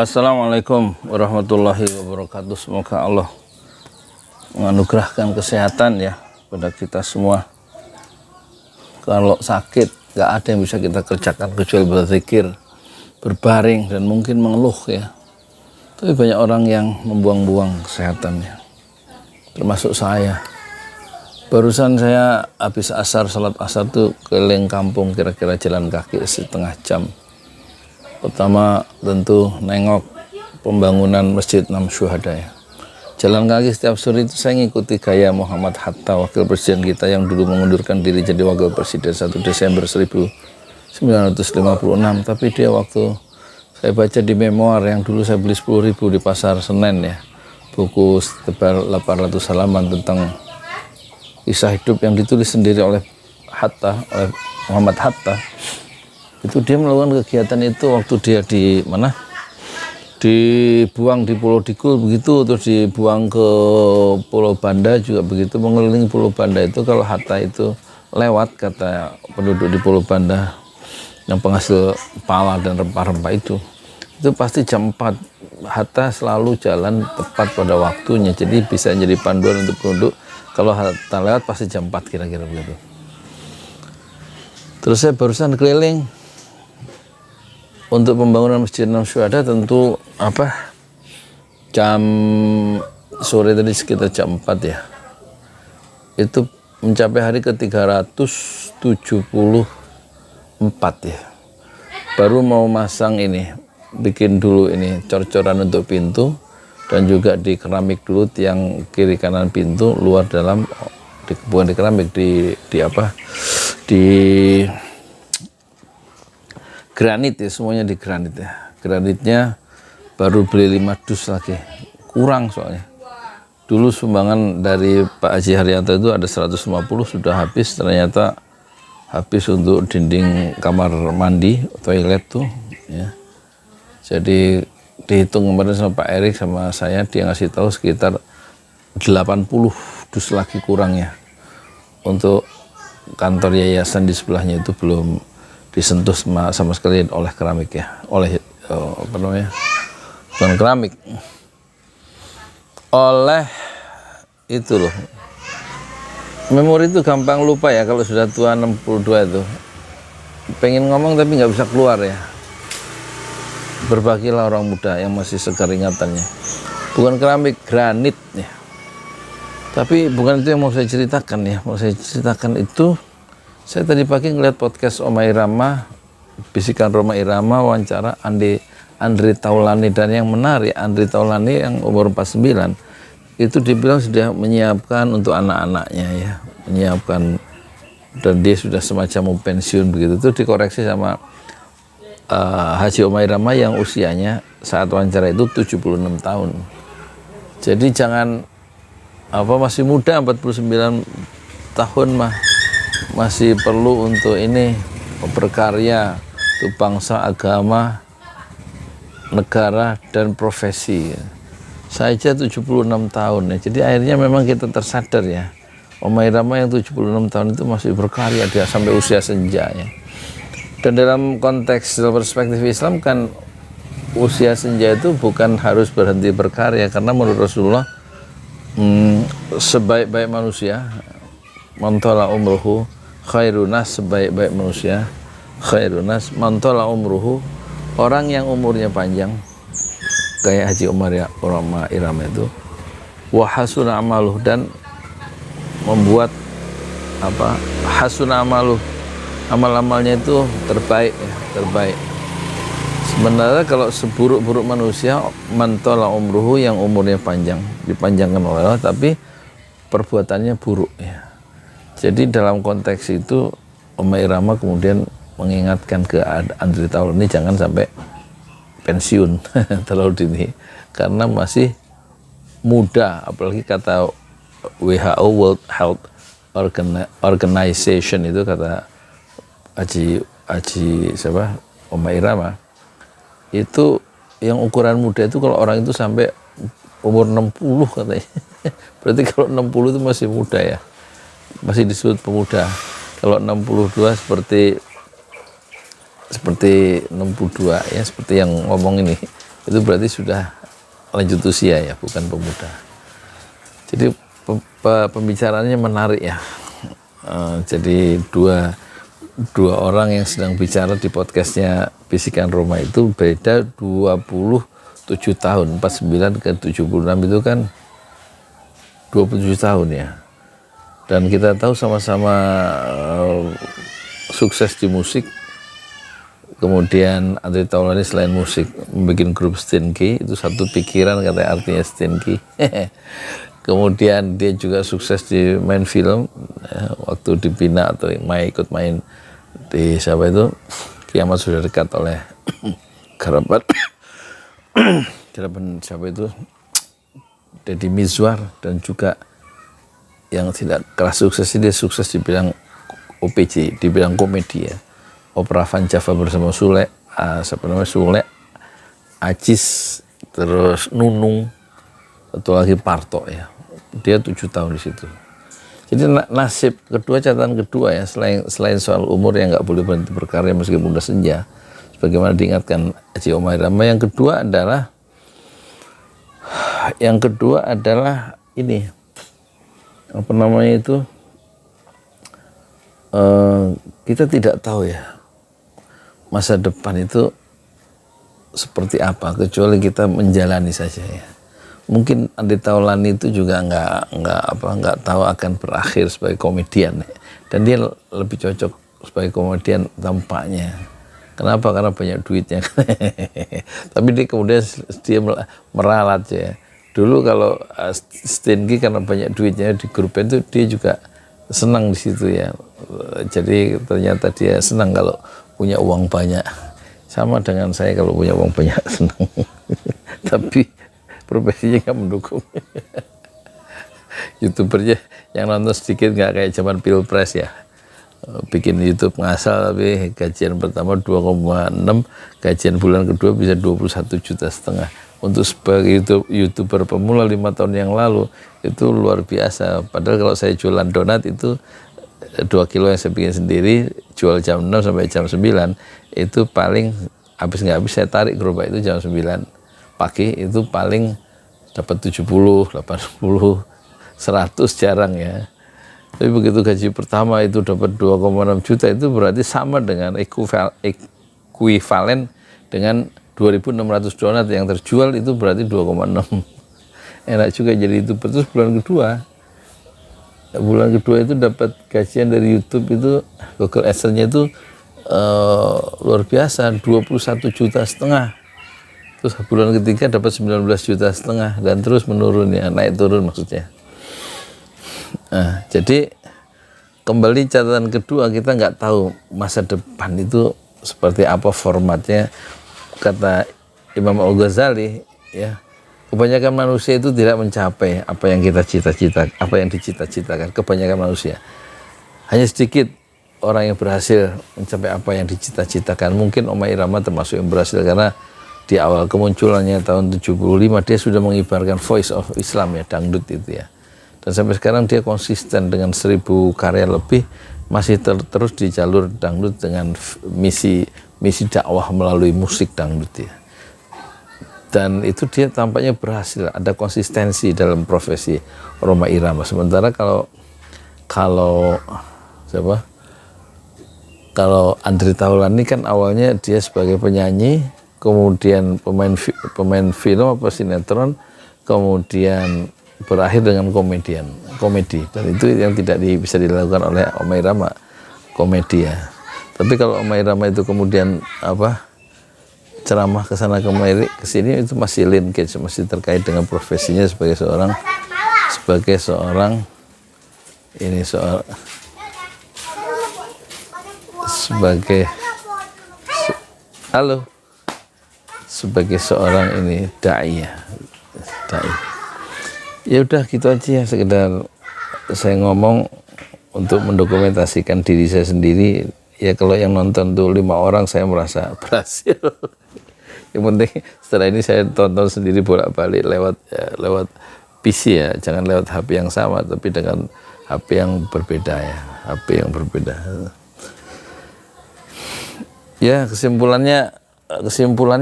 Assalamualaikum warahmatullahi wabarakatuh. Semoga Allah menganugerahkan kesehatan ya pada kita semua. Kalau sakit gak ada yang bisa kita kerjakan kecuali berzikir, berbaring, dan mungkin mengeluh ya. Tapi banyak orang yang membuang-buang kesehatannya, termasuk saya. Barusan saya habis asar, salat asar tuh keliling kampung, kira-kira jalan kaki setengah jam. Pertama tentu nengok pembangunan Masjid Enam Syuhada ya. Jalan kaki setiap sore itu saya ngikuti gaya Muhammad Hatta, wakil presiden kita yang dulu mengundurkan diri jadi wakil presiden 1 Desember 1956. Tapi dia waktu saya baca di memoir yang dulu saya beli 10.000 di pasar Senen ya, buku tebal 800 halaman tentang kisah hidup yang ditulis sendiri oleh Hatta, oleh Muhammad Hatta. Itu dia melakukan kegiatan itu waktu dia di mana, dibuang di Pulau Dikul begitu, terus dibuang ke Pulau Banda juga begitu, mengelilingi Pulau Banda itu. Kalau Hatta itu lewat, kata penduduk di Pulau Banda yang penghasil pala dan rempah-rempah itu pasti jam 4. Hatta selalu jalan tepat pada waktunya, jadi bisa jadi panduan untuk penduduk. Kalau Hatta lewat pasti jam 4 kira-kira begitu. Terus saya barusan keliling untuk pembangunan Masjid Enam Syuhada, tentu jam sore tadi sekitar jam 4 ya. Itu mencapai hari ke 374 ya. Baru mau masang ini, bikin dulu ini cor-coran untuk pintu, dan juga di keramik dulu tiang kiri kanan pintu, luar dalam, bukan di keramik, di granit ya, semuanya di granit ya. Granitnya baru beli 5 dus lagi, kurang soalnya. Dulu sumbangan dari Pak Haji Haryanto itu ada 150, sudah habis, ternyata habis untuk dinding kamar mandi, toilet tuh ya. Jadi dihitung kemarin sama Pak Erik sama saya, dia ngasih tahu sekitar 80 dus lagi kurangnya. Untuk kantor yayasan di sebelahnya itu belum disentuh sama sekali oleh keramik ya, oleh bukan keramik, oleh itu loh. Memori itu gampang lupa ya kalau sudah tua 62 itu. Pengen ngomong tapi nggak bisa keluar ya. Berbagilah orang muda yang masih segar ingatannya. Bukan keramik, granit ya. Tapi bukan itu yang mau saya ceritakan ya. Mau saya ceritakan itu, saya tadi pagi ngeliat podcast Rhoma Irama, Bisikan Rhoma Irama, wawancara Andri Taulani, dan yang menarik, Andri Taulani yang umur 49 itu dibilang sudah menyiapkan untuk anak-anaknya ya, menyiapkan, dan dia sudah semacam mau pensiun begitu. Itu dikoreksi sama Haji Rhoma Irama yang usianya saat wawancara itu 76 tahun. Jadi jangan masih muda, 49 tahun masih perlu untuk ini berkarya untuk bangsa, agama, negara, dan profesi. Saya aja 76 tahun ya. Jadi akhirnya memang kita tersadar ya, Rhoma Irama yang 76 tahun itu masih berkarya, dia sampai usia senja ya. Dan dalam konteks, dalam perspektif Islam kan, usia senja itu bukan harus berhenti berkarya, karena menurut Rasulullah sebaik-baik manusia, mantola umruhu khairunas, sebaik-baik manusia khairunas mantola umruhu, orang yang umurnya panjang kayak Haji Rhoma Irama itu, wahasuna amaluh, dan membuat hasuna amaluh, amal-amalnya itu terbaik ya, terbaik. Sebenarnya kalau seburuk-buruk manusia, mantola umruhu, yang umurnya panjang, dipanjangkan oleh Allah, tapi perbuatannya buruk ya. Jadi dalam konteks itu Rhoma Irama kemudian mengingatkan ke Andri Taulani jangan sampai pensiun terlalu dini, karena masih muda. Apalagi kata WHO, World Health Organization, itu kata Rhoma Irama, itu yang ukuran muda itu kalau orang itu sampai umur 60 katanya. Berarti kalau 60 itu masih muda ya, masih disebut pemuda. Kalau 62 seperti 62 ya, seperti yang ngomong ini itu berarti sudah lanjut usia ya, bukan pemuda. Jadi pembicaraannya menarik ya. Jadi dua orang yang sedang bicara di podcastnya Bisikan Roma itu beda 27 tahun, 49 ke 76 itu kan 27 tahun ya. Dan kita tahu sama-sama sukses di musik. Kemudian Andre Taulany selain musik membuat grup Stinky, itu satu pikiran katanya artinya Stinky. Kemudian dia juga sukses di main film ya, waktu di Bina atau ikut main di siapa itu Kiamat Sudah Dekat oleh Garapan siapa itu Deddy Mizwar, dan juga yang tidak kalah sukses dia sukses di bidang OPJ, di bidang komedi ya. Opera Van Java bersama Sule, Sule, Acis, terus Nunung, satu lagi Parto ya. Dia 7 tahun di situ. Jadi nasib kedua, catatan kedua ya, selain soal umur yang nggak boleh berhenti berkarya meskipun udah senja, sebagaimana diingatkan Haji Omah Irama, yang kedua adalah ini, apa namanya itu, kita tidak tahu ya masa depan itu seperti apa, kecuali kita menjalani saja ya. Mungkin Andre Taulany itu juga nggak tahu akan berakhir sebagai komedian ya. Dan dia lebih cocok sebagai komedian tampaknya. Kenapa? Karena banyak duitnya. Tapi dia kemudian meralat ya. Dulu kalau Stinky karena banyak duitnya di grup itu, dia juga senang di situ ya. Jadi ternyata dia senang kalau punya uang banyak. Sama dengan saya, kalau punya uang banyak senang. Tapi profesinya nggak mendukung. YouTubernya yang nonton sedikit, nggak kayak zaman Pilpres ya. Bikin YouTube ngasal tapi gajian pertama 2,6, gajian bulan kedua bisa 21,5 juta. Untuk sebagai YouTuber pemula 5 tahun yang lalu itu luar biasa. Padahal kalau saya jualan donat itu 2 kilo yang saya bikin sendiri, jual jam 6 sampai jam 9, itu paling habis nggak habis saya tarik gerobak itu jam 9 pagi, itu paling dapat 70, 80, 100 jarang ya. Tapi begitu gaji pertama itu dapat 2,6 juta, itu berarti sama dengan ekuivalen dengan 2.600 donat yang terjual, itu berarti 2,6. Enak juga jadi itu. Terus bulan kedua itu dapat gajian dari YouTube itu, Google AdSense-nya itu luar biasa, 21,5 juta. Terus bulan ketiga dapat 19,5 juta, dan terus menurun ya, naik turun maksudnya. Nah, jadi kembali catatan kedua, kita nggak tahu masa depan itu seperti apa formatnya. Kata Imam Al-Ghazali ya, kebanyakan manusia itu tidak mencapai apa yang kita cita-citakan, apa yang dicita-citakan. Kebanyakan manusia, hanya sedikit orang yang berhasil mencapai apa yang dicita-citakan. Mungkin Omah Irama termasuk yang berhasil, karena di awal kemunculannya tahun 75 dia sudah mengibarkan Voice of Islam ya, dangdut itu ya. Dan sampai sekarang dia konsisten dengan 1.000 karya lebih, masih terus di jalur dangdut dengan misi dakwah melalui musik dangdut ya. Dan itu dia tampaknya berhasil, ada konsistensi dalam profesi Rhoma Irama. Sementara kalau Andre Taulany kan awalnya dia sebagai penyanyi, kemudian pemain film apa sinetron, kemudian berakhir dengan komedi, dan itu yang tidak bisa dilakukan oleh Omah Irama, komedi ya. Tapi kalau Omah Irama itu kemudian ceramah ke sana kemari ke sini, itu masih linkage, masih terkait dengan profesinya sebagai seorang dai. Ya udah gitu aja ya, sekedar saya ngomong untuk mendokumentasikan diri saya sendiri ya. Kalau yang nonton tuh 5 orang, saya merasa berhasil. Yang penting setelah ini saya tonton sendiri bolak-balik lewat PC ya, jangan lewat HP yang sama, tapi dengan HP yang berbeda ya, HP yang berbeda. Ya kesimpulannya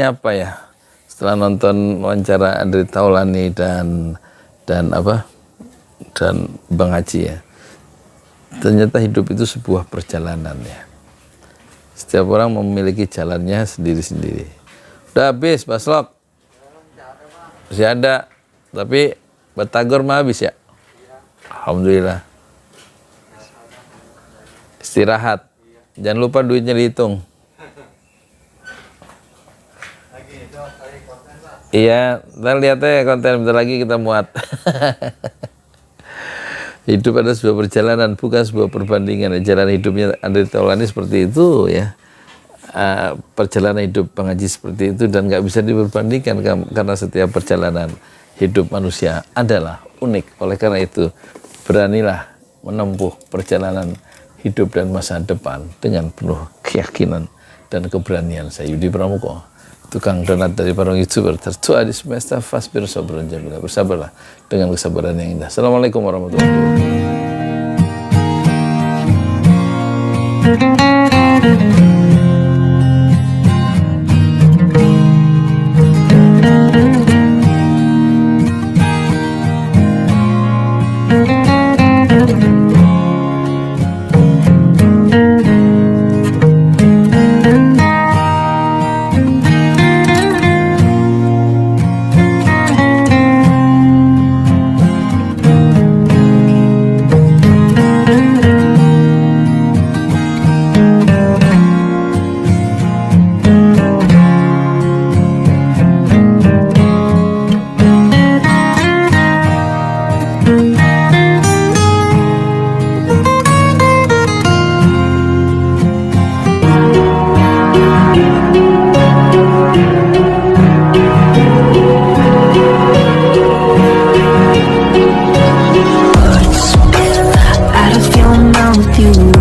apa ya? setelah nonton wawancara Andre Taulani dan Bang Haji ya, ternyata hidup itu sebuah perjalanan ya. Setiap orang memiliki jalannya sendiri-sendiri. Udah habis Baslok? Masih ada, tapi Batagor mah habis ya? Alhamdulillah. Istirahat, jangan lupa duitnya dihitung. Iya, kita lihat ya konten, bentar lagi kita muat. Hidup adalah sebuah perjalanan, bukan sebuah perbandingan. Jalan hidupnya Andre Taulani seperti itu ya. Perjalanan hidup Bang Haji seperti itu, dan nggak bisa diperbandingkan karena setiap perjalanan hidup manusia adalah unik. Oleh karena itu, beranilah menempuh perjalanan hidup dan masa depan dengan penuh keyakinan dan keberanian. Saya Yudi Pramuko, tukang donat dari para YouTuber tertua di semesta. Fasbir sabran jamila, bersabarlah dengan kesabaran yang indah. Assalamualaikum warahmatullahi wabarakatuh. Out of your mouth, you